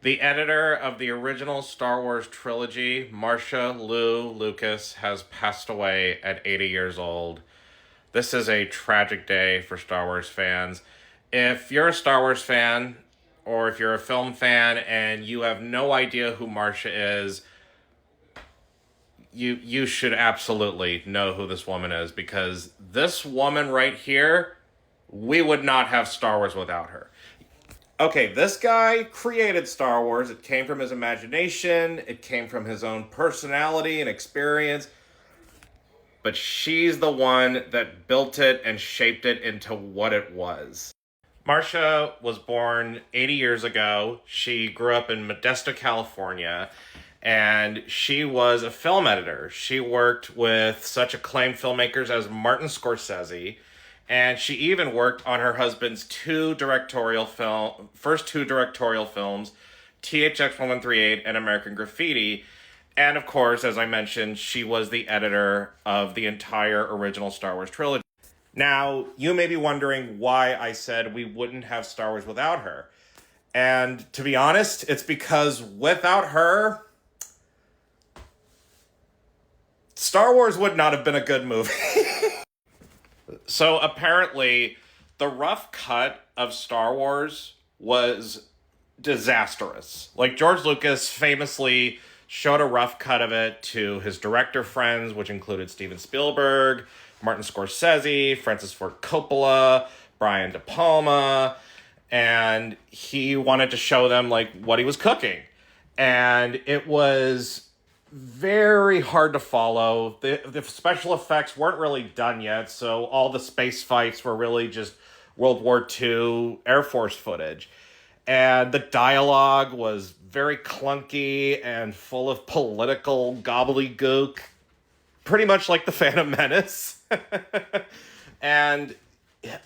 The editor of the original Star Wars trilogy, Marcia Lucas, has passed away at 80 years old. This is a tragic day for Star Wars fans. If you're a Star Wars fan, or if you're a film fan and you have no idea who Marcia is, you should absolutely know who this woman is, because this woman right here, we would not have Star Wars without her. Okay, this guy created Star Wars. It came from his imagination, it came from his own personality and experience. But she's the one that built it and shaped it into what it was. Marcia was born 80 years ago. She grew up in Modesto, California, and she was a film editor. She worked with such acclaimed filmmakers as Martin Scorsese, and she even worked on her husband's first two directorial films, THX 1138 and American Graffiti. And of course, as I mentioned, she was the editor of the entire original Star Wars trilogy. Now, you may be wondering why I said we wouldn't have Star Wars without her. And to be honest, it's because without her, Star Wars would not have been a good movie. So apparently, the rough cut of Star Wars was disastrous. Like, George Lucas famously showed a rough cut of it to his director friends, which included Steven Spielberg, Martin Scorsese, Francis Ford Coppola, Brian De Palma, and he wanted to show them like what he was cooking. And it was very hard to follow. The special effects weren't really done yet, so all the space fights were really just World War II Air Force footage. And the dialogue was very clunky and full of political gobbledygook, pretty much like The Phantom Menace. And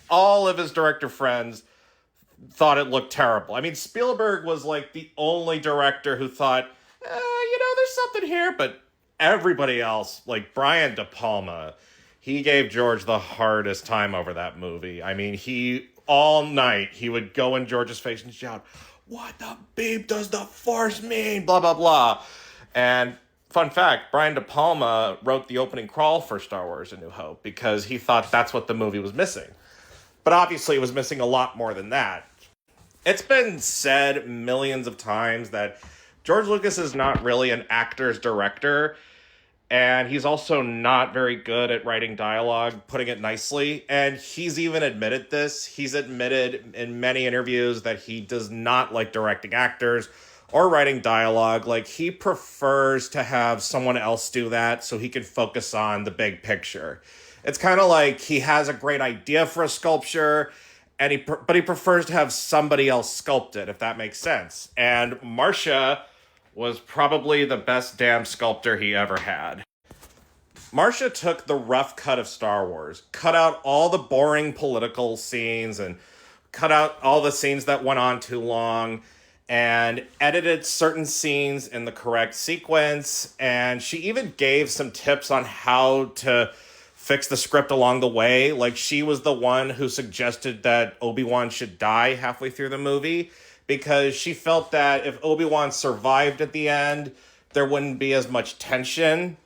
all of his director friends thought it looked terrible. I mean, Spielberg was like the only director who thought, there's something here. But everybody else, like Brian De Palma, he gave George the hardest time over that movie. I mean, all night, he would go in George's face and shout, "What the beep does the Force mean?" Blah, blah, blah. And fun fact, Brian De Palma wrote the opening crawl for Star Wars A New Hope because he thought that's what the movie was missing. But obviously, it was missing a lot more than that. It's been said millions of times that George Lucas is not really an actor's director, and he's also not very good at writing dialogue, putting it nicely. And he's even admitted this. He's admitted in many interviews that he does not like directing actors or writing dialogue. Like, he prefers to have someone else do that so he can focus on the big picture. It's kind of like he has a great idea for a sculpture, but he prefers to have somebody else sculpt it, if that makes sense. And Marcia was probably the best damn sculptor he ever had. Marcia took the rough cut of Star Wars, cut out all the boring political scenes and cut out all the scenes that went on too long, and edited certain scenes in the correct sequence. And she even gave some tips on how to fix the script along the way. Like, she was the one who suggested that Obi-Wan should die halfway through the movie, because she felt that if Obi-Wan survived at the end, there wouldn't be as much tension.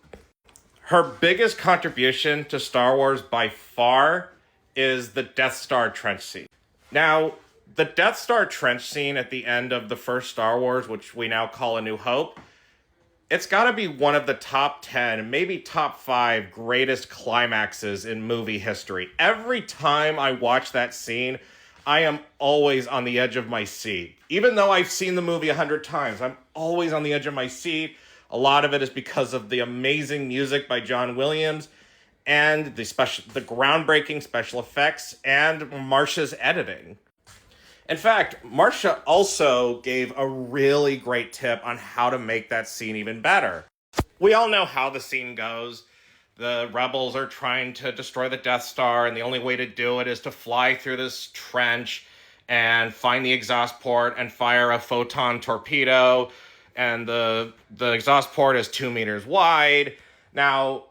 Her biggest contribution to Star Wars by far is the Death Star trench scene. Now, the Death Star trench scene at the end of the first Star Wars, which we now call A New Hope, it's got to be one of the top 10, maybe top 5 greatest climaxes in movie history. Every time I watch that scene, I am always on the edge of my seat. Even though I've seen the movie 100 times, I'm always on the edge of my seat. A lot of it is because of the amazing music by John Williams and the groundbreaking special effects and Marcia's editing. In fact, Marcia also gave a really great tip on how to make that scene even better. We all know how the scene goes. The rebels are trying to destroy the Death Star, and the only way to do it is to fly through this trench and find the exhaust port and fire a photon torpedo. And the exhaust port is 2 meters wide. Now,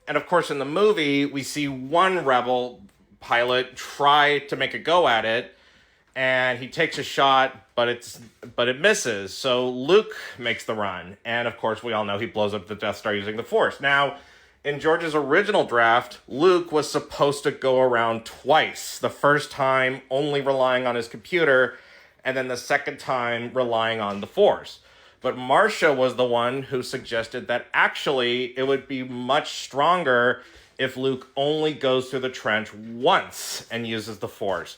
and of course in the movie, we see one rebel pilot try to make a go at it, and he takes a shot, but it misses. So Luke makes the run, and of course we all know he blows up the Death Star using the Force. Now, in George's original draft, Luke was supposed to go around twice. The first time only relying on his computer, and then the second time relying on the Force. But Marcia was the one who suggested that actually it would be much stronger if Luke only goes through the trench once and uses the Force.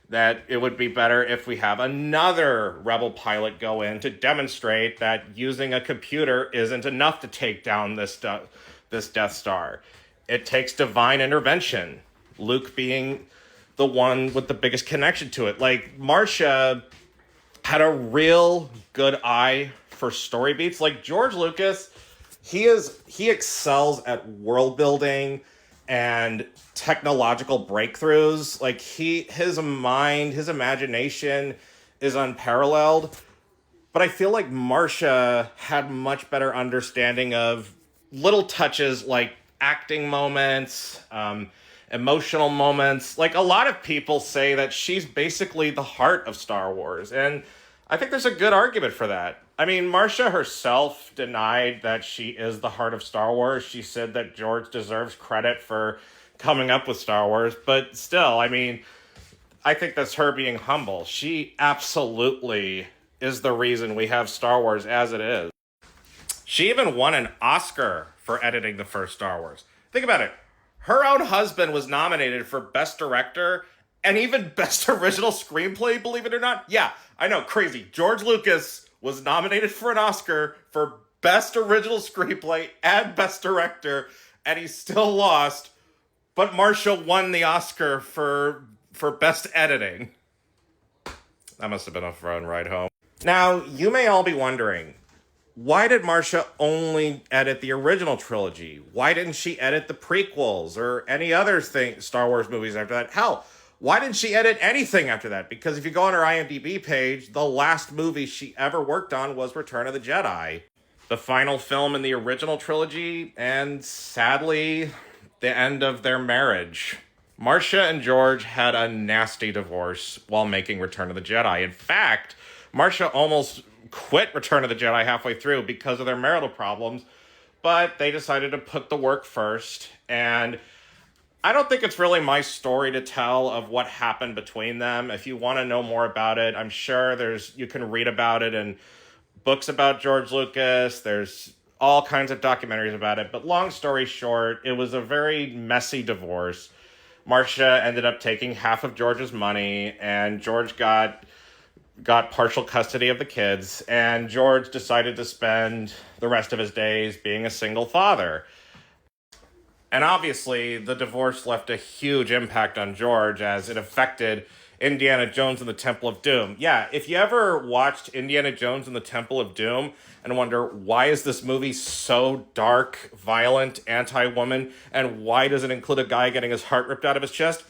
That it would be better if we have another Rebel pilot go in to demonstrate that using a computer isn't enough to take down this Death Star. It takes divine intervention. Luke being the one with the biggest connection to it. Like, Marcia had a real good eye for story beats. Like, George Lucas, he excels at world building and technological breakthroughs. Like, his mind, his imagination is unparalleled. But I feel like Marcia had much better understanding of little touches like acting moments, emotional moments. Like, a lot of people say that she's basically the heart of Star Wars, and I think there's a good argument for that. I mean, Marcia herself denied that she is the heart of Star Wars. She said that George deserves credit for coming up with Star Wars, but still, I mean, I think that's her being humble. She absolutely is the reason we have Star Wars as it is. She even won an Oscar for editing the first Star Wars. Think about it. Her own husband was nominated for Best Director and even Best Original Screenplay, believe it or not. Yeah, I know, crazy. George Lucas was nominated for an Oscar for Best Original Screenplay and Best Director, and he still lost. But Marcia won the Oscar for Best Editing. That must have been a fun ride home. Now, you may all be wondering, why did Marcia only edit the original trilogy? Why didn't she edit the prequels or any other Star Wars movies after that? Hell, why didn't she edit anything after that? Because if you go on her IMDb page, the last movie she ever worked on was Return of the Jedi, the final film in the original trilogy, and sadly, the end of their marriage. Marcia and George had a nasty divorce while making Return of the Jedi. In fact, Marcia almost quit Return of the Jedi halfway through because of their marital problems, but they decided to put the work first, and I don't think it's really my story to tell of what happened between them. If you want to know more about it, I'm sure you can read about it in books about George Lucas. There's all kinds of documentaries about it, but long story short, it was a very messy divorce. Marcia ended up taking half of George's money, and George got partial custody of the kids, and George decided to spend the rest of his days being a single father. And obviously, the divorce left a huge impact on George as it affected Indiana Jones and the Temple of Doom. Yeah, if you ever watched Indiana Jones and the Temple of Doom and wonder, why is this movie so dark, violent, anti-woman, and why does it include a guy getting his heart ripped out of his chest?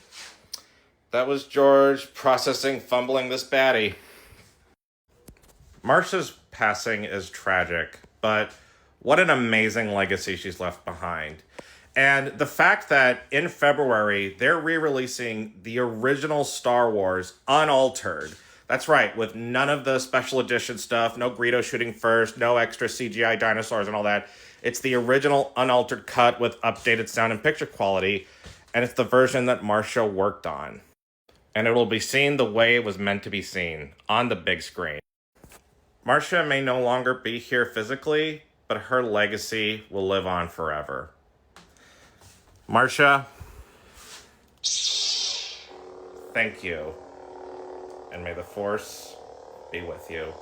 That was George processing, fumbling this baddie. Marcia's passing is tragic, but what an amazing legacy she's left behind. And the fact that in February, they're re-releasing the original Star Wars unaltered. That's right, with none of the special edition stuff, no Greedo shooting first, no extra CGI dinosaurs and all that. It's the original unaltered cut with updated sound and picture quality, and it's the version that Marcia worked on. And it will be seen the way it was meant to be seen, on the big screen. Marcia may no longer be here physically, but her legacy will live on forever. Marcia, thank you, and may the Force be with you.